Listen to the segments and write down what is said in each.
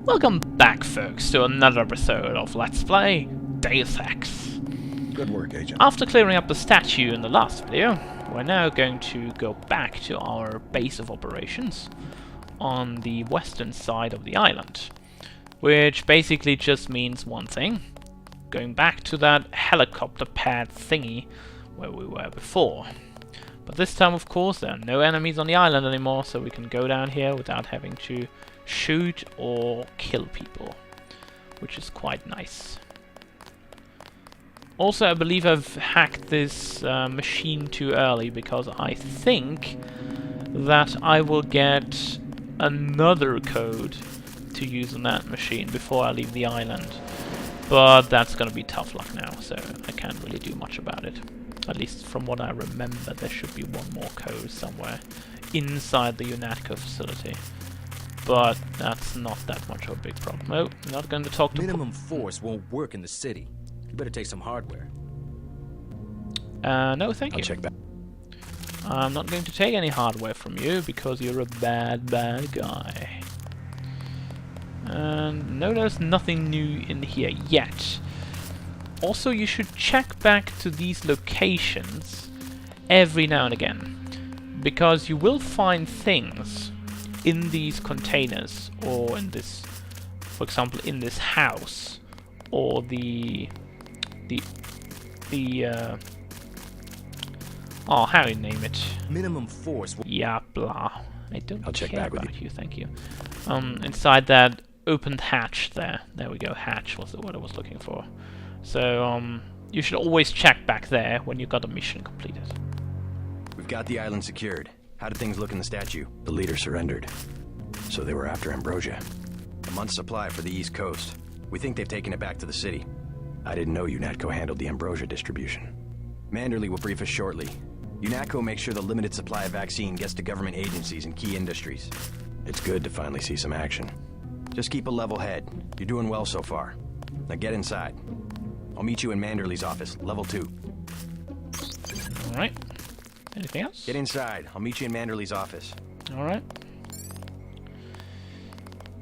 Welcome back, folks, to another episode of Let's Play Deus Ex. Good work, Agent. After clearing up the statue in the last video, we're now going to go back to our base of operations on the western side of the island, which basically just means one thing: going back to that helicopter pad thingy where we were before. But this time, of course, there are no enemies on the island anymore, so we can go down here without having to shoot or kill people, which is quite nice. Also, I believe I've hacked this machine too early, because I think that I will get another code to use on that machine before I leave the island. But that's gonna be tough luck now, so I can't really do much about it. At least from what I remember, there should be one more code somewhere inside the UNATCO facility. But that's not that much of a big problem. No, not going to talk to... Minimum force won't work in the city. You better take some hardware. No, thank you. I'll check back. I'm not going to take any hardware from you, because you're a bad guy. And no, there's nothing new in here yet. Also, you should check back to these locations every now and again, because you will find things in these containers, or in this, for example, in this house, or oh, how do you name it? Minimum force. Yeah, blah. I don't I'll check care back with about you, thank you. Inside that opened hatch there. There we go, hatch was the word I was looking for. So, you should always check back there when you got a mission completed. We've got the island secured. How did things look in the statue? The leader surrendered, so they were after Ambrosia. A month's supply for the East Coast. We think they've taken it back to the city. I didn't know UNATCO handled the Ambrosia distribution. Manderley will brief us shortly. UNATCO makes sure the limited supply of vaccine gets to government agencies and key industries. It's good to finally see some action. Just keep a level head. You're doing well so far. Now get inside. I'll meet you in Manderley's office, level 2. Alright. Anything else? Get inside. I'll meet you in Manderley's office. Alright.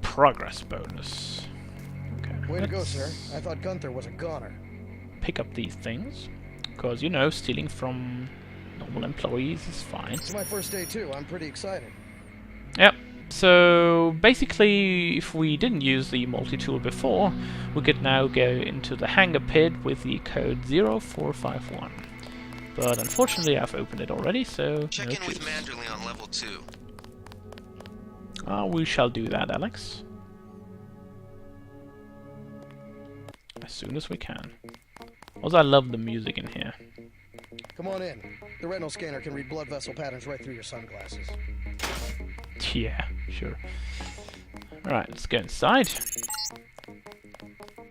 Progress bonus. Okay. Way to go, sir. I thought Gunther was a goner. Pick up these things, because, you know, stealing from normal employees is fine. It's my first day, too. I'm pretty excited. Yep. So, basically, if we didn't use the multi-tool before, we could now go into the hangar pit with the code 0451. But unfortunately, I've opened it already, so Check no in with juice. Manderley on level 2. We shall do that, Alex. As soon as we can. Also, I love the music in here. Come on in. The retinal scanner can read blood vessel patterns right through your sunglasses. Yeah, sure. Alright, let's go inside.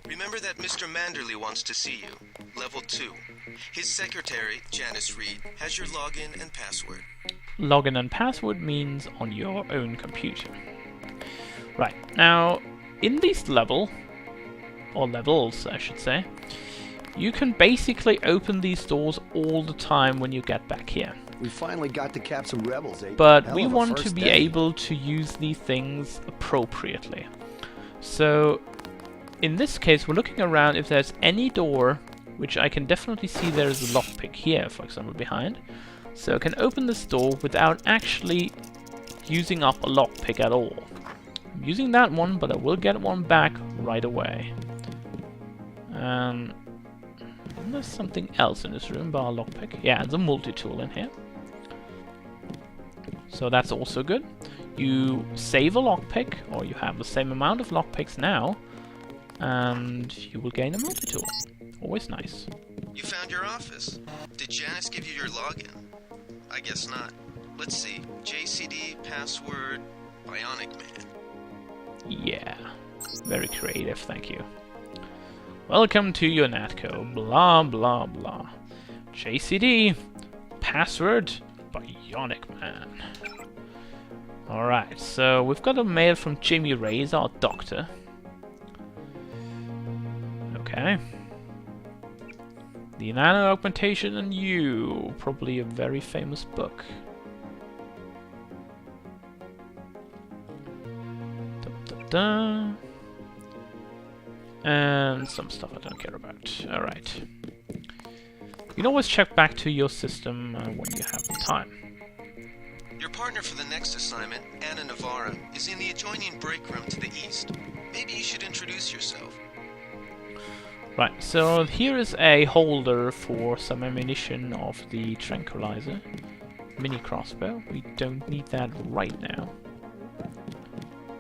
Remember that Mr. Manderley wants to see you. Level 2. His secretary, Janice Reed, has your login and password. Login and password means on your own computer. Right, now, in this level, or levels, I should say, you can basically open these doors all the time when you get back here. We finally got to cap some rebels, eh? But we want to be able to use these things appropriately. So, in this case, we're looking around if there's any door, which I can definitely see there is a lockpick here, for example, behind. So I can open this door without actually using up a lockpick at all. I'm using that one, but I will get one back right away. There's something else in this room, bar lockpick. Yeah, there's a multi-tool in here. So that's also good. You save a lockpick, or you have the same amount of lockpicks now, and you will gain a multi-tool. Always nice. You found your office. Did Janice give you your login? I guess not. Let's see. JCD, password, Bionic Man. Yeah. Very creative, thank you. Welcome to UNATCO. Blah, blah, blah. JCD, password, Bionic Man. Alright, so we've got a mail from Jimmy Reyes, our doctor. Okay. The Nano Augmentation and You. Probably a very famous book. Da, da, da. And some stuff I don't care about. Alright. You can always check back to your system when you have the time. Your partner for the next assignment, Anna Navarra, is in the adjoining break room to the east. Maybe you should introduce yourself. Right, so here is a holder for some ammunition of the tranquilizer. Mini crossbow. We don't need that right now.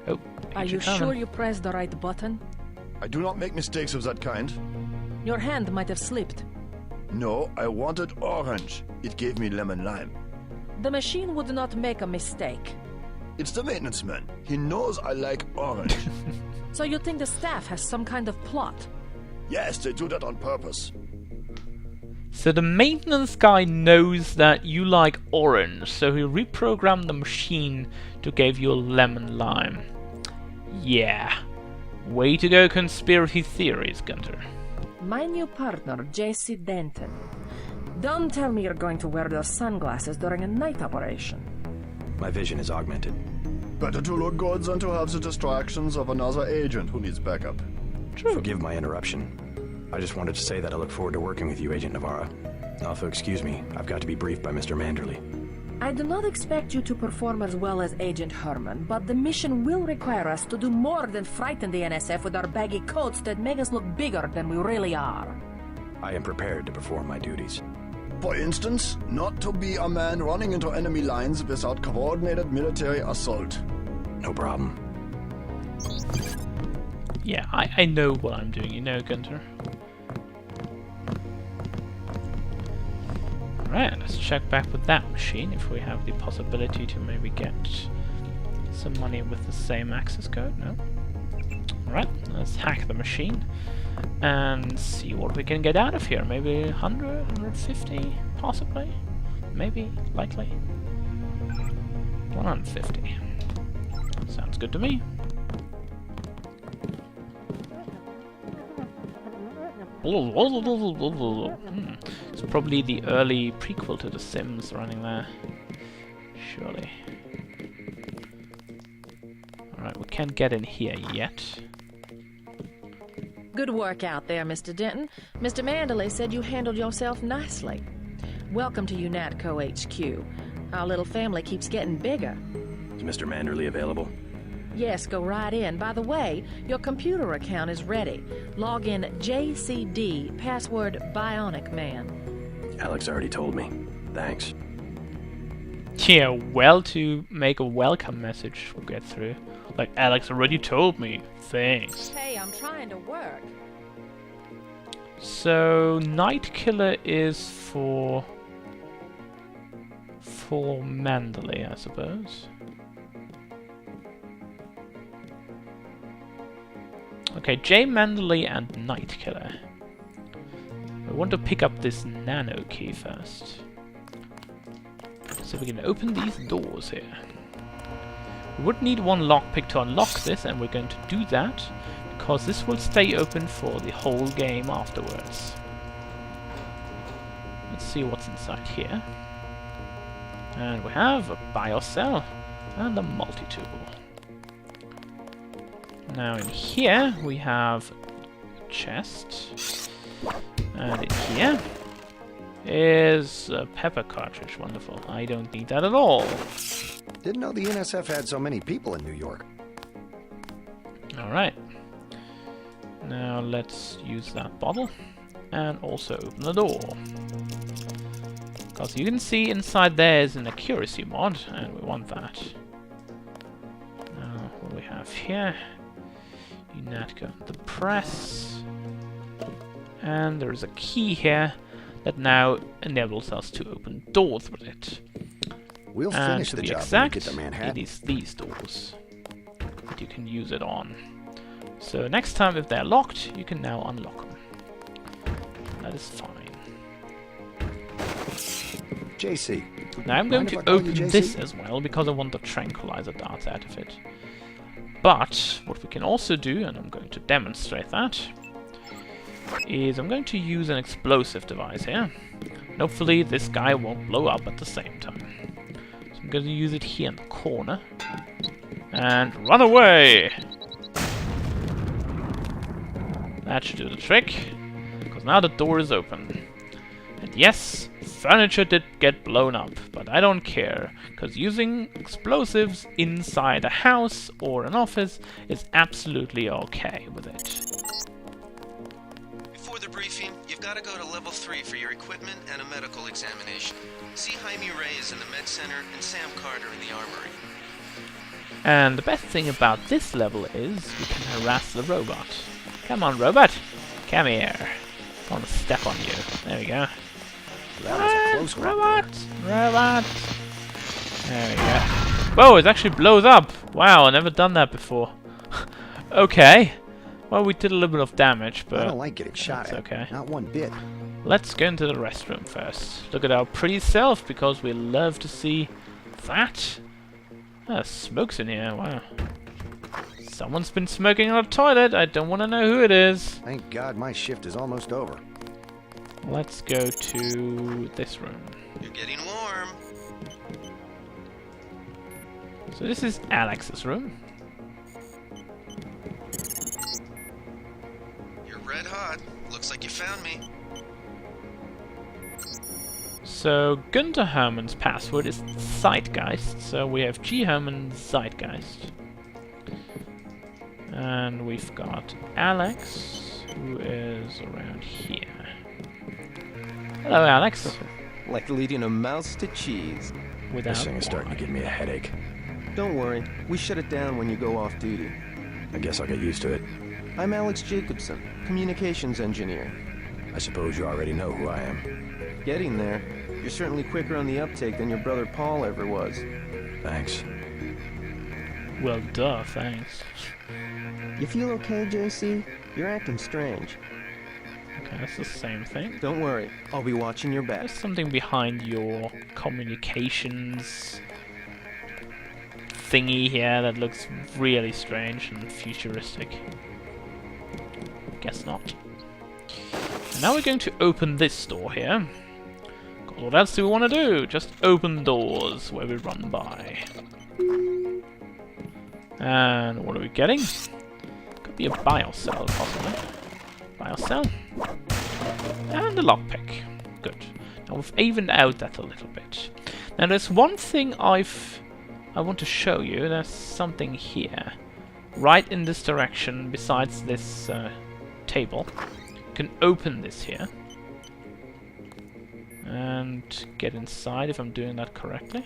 Oh, Are you sure you pressed the right button? I do not make mistakes of that kind. Your hand might have slipped. No, I wanted orange. It gave me lemon lime. The machine would not make a mistake. It's the maintenance man. He knows I like orange. So you think the staff has some kind of plot? Yes, they do that on purpose. So the maintenance guy knows that you like orange, so he reprogrammed the machine to give you a lemon lime. Yeah. Way to go conspiracy theories, Gunter. My new partner, JC Denton. Don't tell me you're going to wear those sunglasses during a night operation. My vision is augmented. Better to look good than to have the distractions of another agent who needs backup. Forgive my interruption. I just wanted to say that I look forward to working with you, Agent Navarra. Also, excuse me, I've got to be briefed by Mr. Manderley. I do not expect you to perform as well as Agent Herman, but the mission will require us to do more than frighten the NSF with our baggy coats that make us look bigger than we really are. I am prepared to perform my duties. For instance, not to be a man running into enemy lines without coordinated military assault. No problem. Yeah, I know what I'm doing, you know, Gunter. Alright, let's check back with that machine if we have the possibility to maybe get some money with the same access code. No? Alright, let's hack the machine and see what we can get out of here. Maybe 100, 150, possibly? Maybe, likely. 150. Sounds good to me. It's probably the early prequel to The Sims running there. Surely. Alright, we can't get in here yet. Good work out there, Mr. Denton. Mr. Manderley said you handled yourself nicely. Welcome to UNATCO HQ. Our little family keeps getting bigger. Is Mr. Manderley available? Yes, go right in. By the way, your computer account is ready. Log in JCD, password Bionic Man. Alex already told me. Thanks. Yeah, well, to make a welcome message get through. Like, Alex already told me. Thanks. Hey, I'm trying to work. So, Night Killer is for Manderley, I suppose. Okay, J. Manderley and Night Killer. We want to pick up this nano key first. So we can open these doors here. We would need one lockpick to unlock this, and we're going to do that because this will stay open for the whole game afterwards. Let's see what's inside here. And we have a biocell and a multi-tool. Now in here we have a chest, and in here is a pepper cartridge. Wonderful. I don't need that at all. Didn't know the NSF had so many people in New York. Alright. Now let's use that bottle and also open the door. Because you can see inside there is an accuracy mod, and we want that. Now what we have here, UNATCO, the press, and there is a key here that now enables us to open doors with it. We'll And finish to the be job when we exact, get to it Manhattan. is these doors that you can use it on. So next time if they're locked, you can now unlock them. That is fine. JC. Now I'm going Mind if to I call you open JC? this as well because I want the tranquilizer darts out of it. But what we can also do, and I'm going to demonstrate that, is I'm going to use an explosive device here. And hopefully this guy won't blow up at the same time. So I'm going to use it here in the corner. And run away! That should do the trick, because now the door is open. And yes, furniture did get blown up, but I don't care, because using explosives inside a house or an office is absolutely okay with it. Before the briefing, you've got to go to level 3 for your equipment and a medical examination. See Jaime Reyes in the med center and Sam Carter in the armory. And the best thing about this level is we can harass the robot. Come on, robot! Come here. I want to step on you. There we go. That was a close one. Robot! Robot! There we go. Whoa, it actually blows up! Wow, I've never done that before. Okay. Well, we did a little bit of damage, but I don't like getting shot that's at. okay. Not one bit. Let's go into the restroom first. Look at our pretty self, because we love to see that. Ah, smoke's in here, wow. Someone's been smoking on a toilet, I don't want to know who it is. Thank God my shift is almost over. Let's go to this room. You're getting warm. So this is Alex's room. You're red hot. Looks like you found me. So Gunther Herman's password is Zeitgeist, so we have G. Herman Zeitgeist. And we've got Alex, who is around here. Hello, Alex. Like leading a mouse to cheese. Without This thing is starting to give me a headache. Don't worry, we shut it down when you go off duty. I guess I'll get used to it. I'm Alex Jacobson, communications engineer. I suppose you already know who I am. Getting there. You're certainly quicker on the uptake than your brother Paul ever was. Thanks. Well, duh, thanks. You feel okay, JC? You're acting strange. Okay, that's the same thing. Don't worry, I'll be watching your back. There's something behind your communications thingy here that looks really strange and futuristic. Guess not. And now we're going to open this door here. 'Cause what else do we want to do? Just open doors where we run by. And what are we getting? Could be a biocell, possibly. Biocell. And a lockpick. Good. Now we've evened out that a little bit. Now there's one thing I want to show you. There's something here. Right in this direction, besides this table. You can open this here. And get inside if I'm doing that correctly.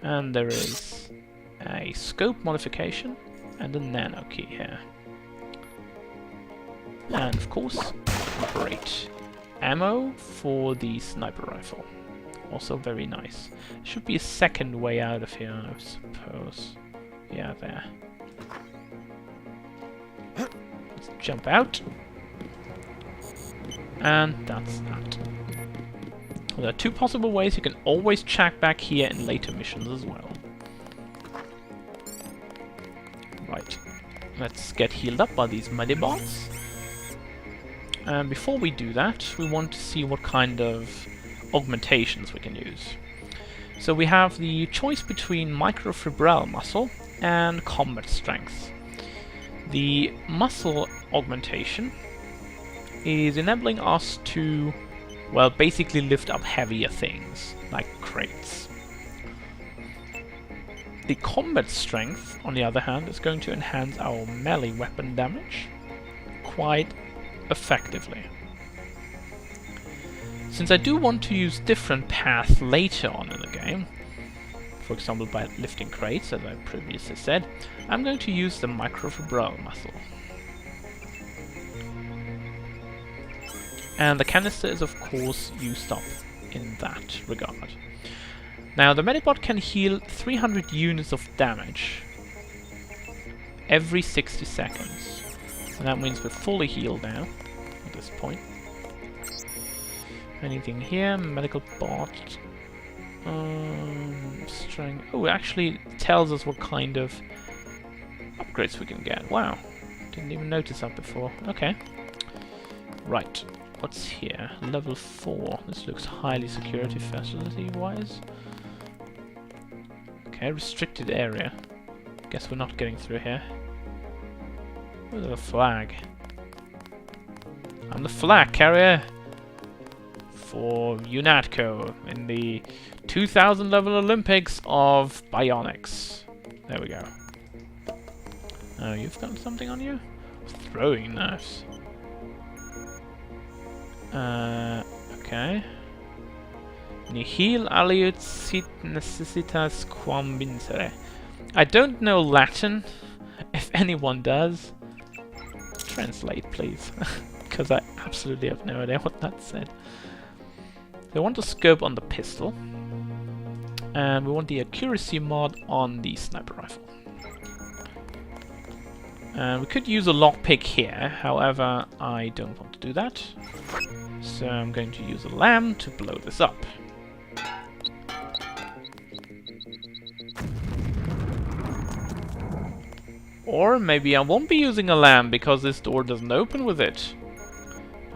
And there is a scope modification and a nano key here. And of course, great ammo for the sniper rifle. Also very nice. Should be a second way out of here, I suppose. Yeah, there. Let's jump out. And that's that. There are two possible ways. You can always check back here in later missions as well. Right. Let's get healed up by these medibots. And before we do that, we want to see what kind of augmentations we can use. So we have the choice between microfibral muscle and combat strength. The muscle augmentation is enabling us to, well, basically lift up heavier things, like crates. The combat strength, on the other hand, is going to enhance our melee weapon damage quite effectively. Since I do want to use different paths later on in the game, for example by lifting crates, as I previously said, I'm going to use the microfibral muscle. And the canister is of course used up in that regard. Now the medibot can heal 300 units of damage every 60 seconds. And that means we're fully healed now at this point. Anything here? Medical bot. Strength. Oh, it actually tells us what kind of upgrades we can get. Wow. Didn't even notice that before. Okay. Right. What's here? Level 4. This looks highly security facility-wise. Okay, restricted area. Guess we're not getting through here. With a flag. I'm the flag carrier for UNATCO in the 2000 level Olympics of Bionics. There we go. Oh, you've got something on you? Throwing knives. Okay. Nihil aliud sit necessitas quam vincere. I don't know Latin. If anyone does, translate, please. Because I absolutely have no idea what that said. So I want the scope on the pistol. And we want the accuracy mod on the sniper rifle. We could use a lockpick here, however, I don't want to do that. So I'm going to use a lamb to blow this up. Or maybe I won't be using a lamb because this door doesn't open with it.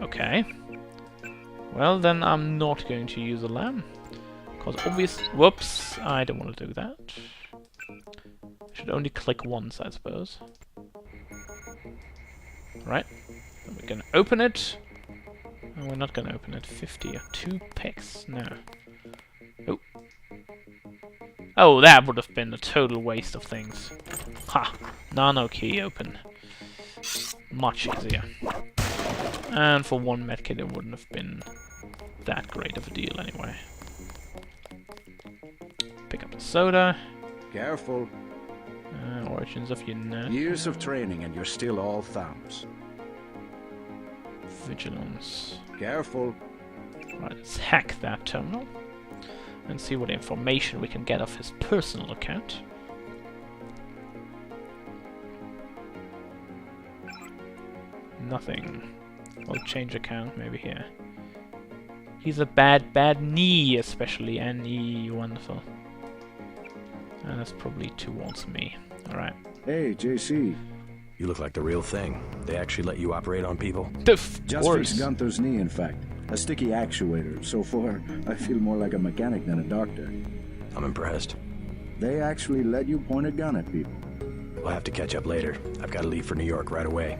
Okay. Well, then I'm not going to use a lamb. Because whoops, I don't want to do that. I should only click once, I suppose. Right. Then we're going to open it. And we're not going to open it. 50 or 2 picks. No. Oh. Oh, that would have been a total waste of things. Ha! Nano key open. Much easier. And for 1 medkit it wouldn't have been that great of a deal anyway. Pick up the soda. Careful. Origins of UNATCO. Years of training and you're still all thumbs. Vigilance. Careful. Right, let's hack that terminal. And see what information we can get off his personal account. Nothing. We'll change account, maybe here. He's a bad knee, especially. N-E, wonderful. And that's probably towards me. Alright. Hey, JC. You look like the real thing. They actually let you operate on people? Just fixed Gunther's knee, in fact. A sticky actuator. So far, I feel more like a mechanic than a doctor. I'm impressed. They actually let you point a gun at people. We'll have to catch up later. I've got to leave for New York right away.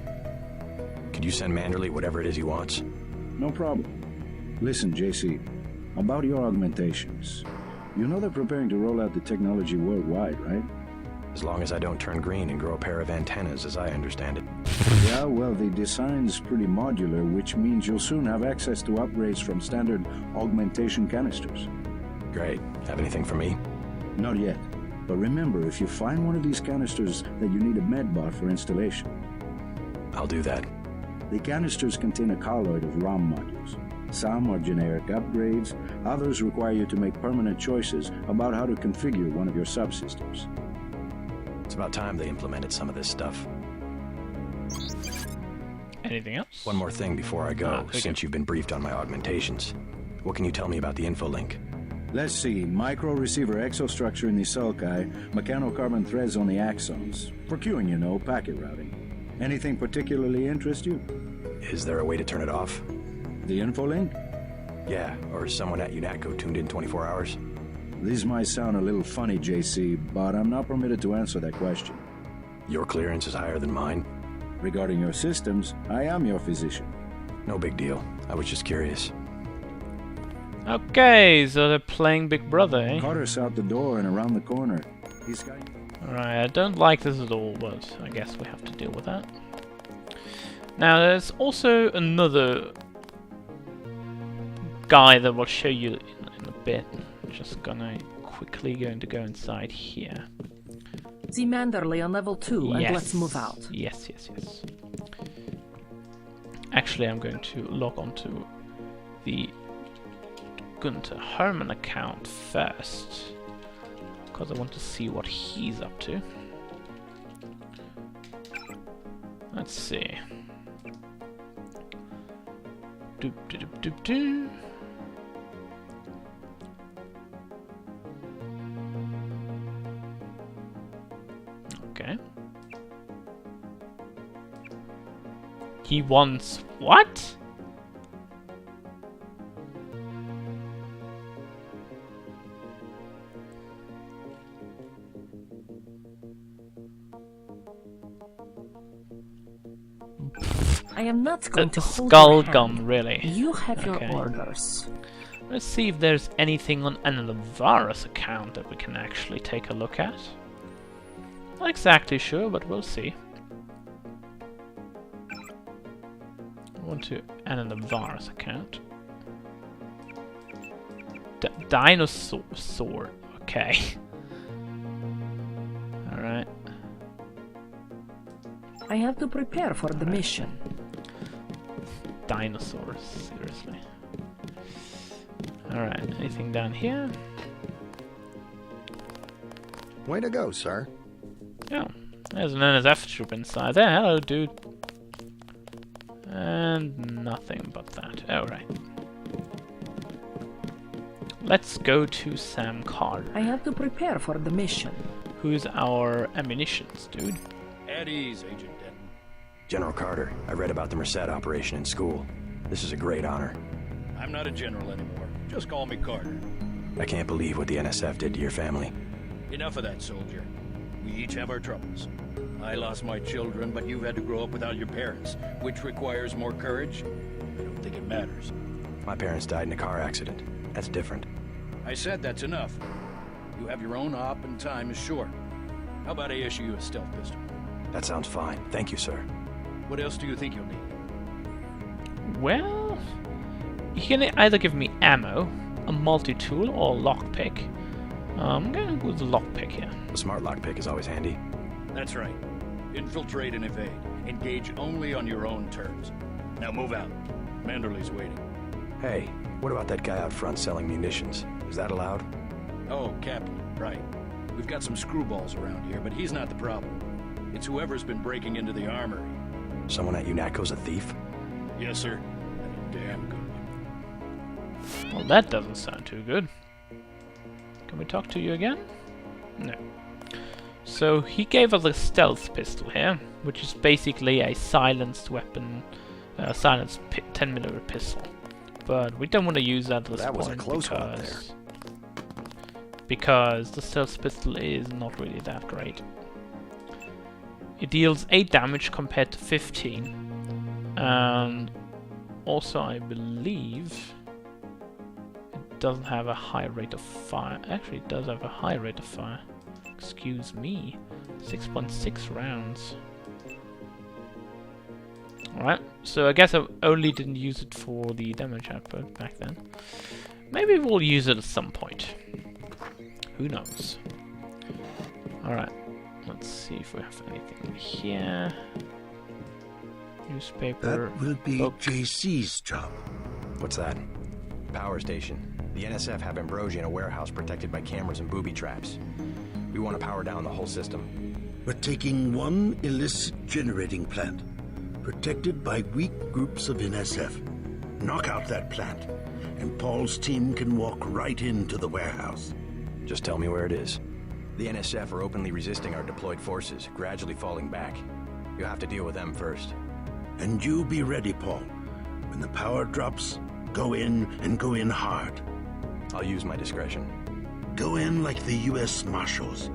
Could you send Manderley whatever it is he wants? No problem. Listen, JC, about your augmentations. You know they're preparing to roll out the technology worldwide, right? As long as I don't turn green and grow a pair of antennas, as I understand it. Yeah, well, the design's pretty modular, which means you'll soon have access to upgrades from standard augmentation canisters. Great. Have anything for me? Not yet. But remember, if you find one of these canisters that you need a medbot for installation. I'll do that. The canisters contain a colloid of ROM modules. Some are generic upgrades, others require you to make permanent choices about how to configure one of your subsystems. It's about time they implemented some of this stuff. Anything else? One more thing before I go, since you've been briefed on my augmentations. What can you tell me about the info link? Let's see, micro-receiver exostructure in the sulci, mechanocarbon threads on the axons. For queuing, you know, packet routing. Anything particularly interest you? Is there a way to turn it off? The info link? Yeah, or someone at UNATCO tuned in 24 hours? This might sound a little funny, JC, but I'm not permitted to answer that question. Your clearance is higher than mine? Regarding your systems, I am your physician. No big deal. I was just curious. Okay, so they're playing Big Brother, eh? Carter's out the door and around the corner. He's got... Alright, I don't like this at all, but I guess we have to deal with that. Now, there's also another guy that we'll show you in a bit. I'm just gonna quickly go inside here. See Manderley on level 2, yes. And let's move out. Yes. Actually, I'm going to log on to the Gunther Herman account first, because I want to see what he's up to. Let's see. Doop. Okay. He wants what? I am not going to hold skull your hand. gun, really. You have Okay. your orders. Let's see if there's anything on Anandavara's account that we can actually take a look at. Not exactly sure, but we'll see. I want to Anandavara's account. Dinosaur sword. Okay. Alright. I have to prepare for the mission. Dinosaurs, seriously. Alright, anything down here? Way to go, sir. Oh, there's an NSF troop inside there. Hello, dude. And nothing but that. Alright. Let's go to Sam Carter. I have to prepare for the mission. Who's our ammunitions, dude? At ease, Agent Denton. General Carter, I read about the Merced operation in school. This is a great honor. I'm not a general anymore. Just call me Carter. I can't believe what the NSF did to your family. Enough of that, soldier. We each have our troubles. I lost my children, but you've had to grow up without your parents. Which requires more courage? I don't think it matters. My parents died in a car accident. That's different. I said that's enough. You have your own op and time is short. How about I issue you a stealth pistol? That sounds fine. Thank you, sir. What else do you think you'll need? Well, you can either give me ammo, a multi-tool, or a lockpick. I'm going to go with the lockpick here. A smart lockpick is always handy. That's right. Infiltrate and evade. Engage only on your own terms. Now move out. Manderley's waiting. Hey, what about that guy out front selling munitions? Is that allowed? Oh, Captain, right. We've got some screwballs around here, but he's not the problem. It's whoever's been breaking into the armory. Someone at UNATCO's a thief? Yes, sir. And a damn good one. Well, that doesn't sound too good. Can we talk to you again? No. So he gave us a stealth pistol here, which is basically a silenced weapon, silenced 10mm pistol. But we don't want to use that at this That point was a close one up there. Because the stealth pistol is not really that great. It deals 8 damage compared to 15, and also I believe it doesn't have a high rate of fire. Actually, it does have a high rate of fire. Excuse me, 6.6 rounds. Alright, so I guess I only didn't use it for the damage output back then. Maybe we'll use it at some point. Who knows? Alright, let's see if we have anything here. Newspaper. That will be book. JC's job. What's that? Power station. The NSF have Ambrosia in a warehouse protected by cameras and booby traps. We want to power down the whole system. We're taking one illicit generating plant, protected by weak groups of NSF. Knock out that plant, and Paul's team can walk right into the warehouse. Just tell me where it is. The NSF are openly resisting our deployed forces, gradually falling back. You'll have to deal with them first. And you be ready, Paul. When the power drops, go in and go in hard. I'll use my discretion. Go in like the U.S. Marshals.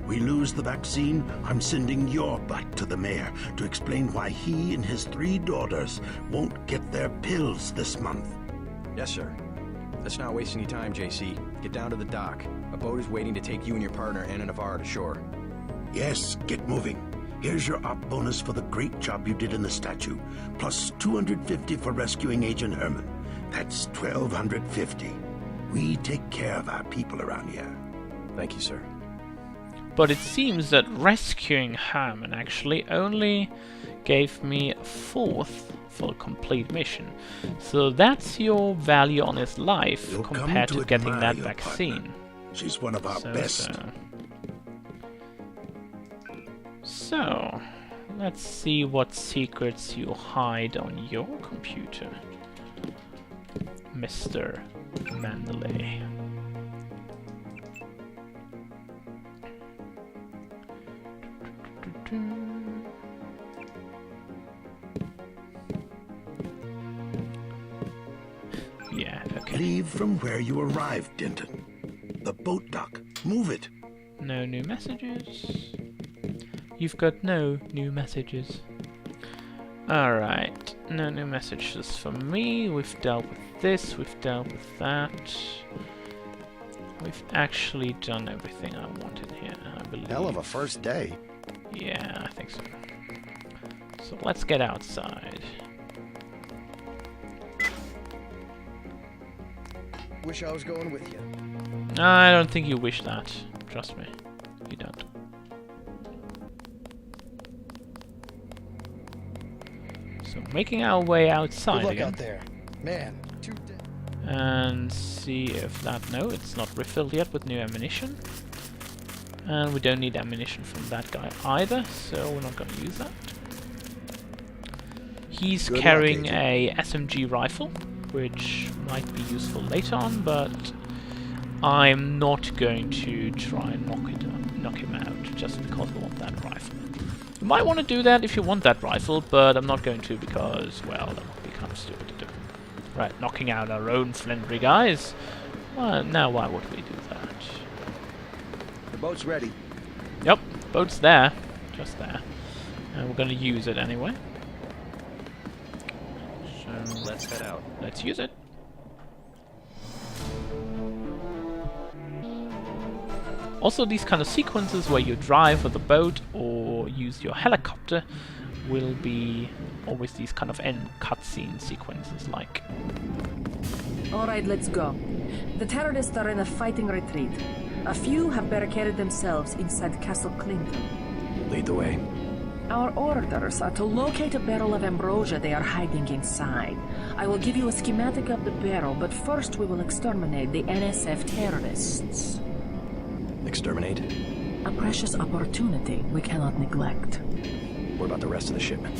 We lose the vaccine, I'm sending your butt to the mayor to explain why he and his 3 daughters won't get their pills this month. Yes, sir. Let's not waste any time, JC. Get down to the dock. A boat is waiting to take you and your partner, Anna Navarro, to shore. Yes, get moving. Here's your op bonus for the great job you did in the statue, plus 250 for rescuing Agent Herman. That's 1,250. We take care of our people around here. Thank you, sir. But it seems that rescuing Herman actually only gave me a 4th for a complete mission. So that's your value on his life You'll compared come to getting admire that your vaccine. partner. She's one of our best. So, let's see what secrets you hide on your computer, Mr. Manderley. Yeah, okay. Leave from where you arrived, Denton. The boat dock. Move it. No new messages. You've got no new messages. Alright, no new messages for me. We've dealt with this, we've dealt with that. We've actually done everything I wanted here, I believe. Hell of a first day. Yeah, I think so. So let's get outside. Wish I was going with you. I don't think you wish that. Trust me. You don't. So making our way outside Good luck again. out there. Man, And see if that... No, it's not refilled yet with new ammunition. And we don't need ammunition from that guy either, so we're not going to use that. He's Good luck, carrying Agent. a SMG rifle, which might be useful later on, but I'm not going to try and knock him out just because I want that rifle. You might want to do that if you want that rifle, but I'm not going to because, well, that would be kind of stupid to do. Right, knocking out our own Flindry guys. Well, now why would we do that? The boat's ready. Yep, boat's there. Just there. And we're going to use it anyway. So Let's head out. let's use it. Also, these kind of sequences where you drive with a boat or use your helicopter will be always these kind of end cutscene sequences like. Alright, let's go. The terrorists are in a fighting retreat. A few have barricaded themselves inside Castle Clinton. Lead the way. Our orders are to locate a barrel of ambrosia they are hiding inside. I will give you a schematic of the barrel, but first we will exterminate the NSF terrorists. Exterminate? A precious opportunity we cannot neglect. What about the rest of the shipment?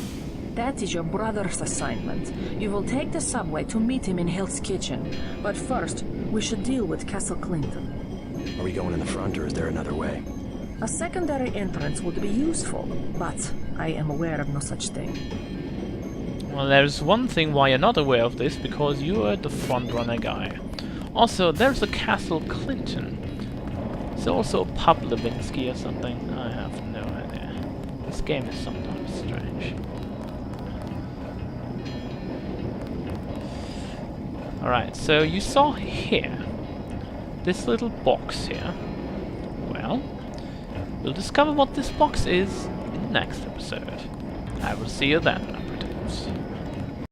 That is your brother's assignment. You will take the subway to meet him in Hell's Kitchen. But first, we should deal with Castle Clinton. Are we going in the front, or is there another way? A secondary entrance would be useful, but I am aware of no such thing. Well, there's one thing why you're not aware of this, because you are the front-runner guy. Also, there's a Castle Clinton. Is there also a Pub Levinsky or something? I have no idea. This game is sometimes strange. Alright, so you saw here, this little box here. Well, we'll discover what this box is in the next episode. I will see you then, my pretenders.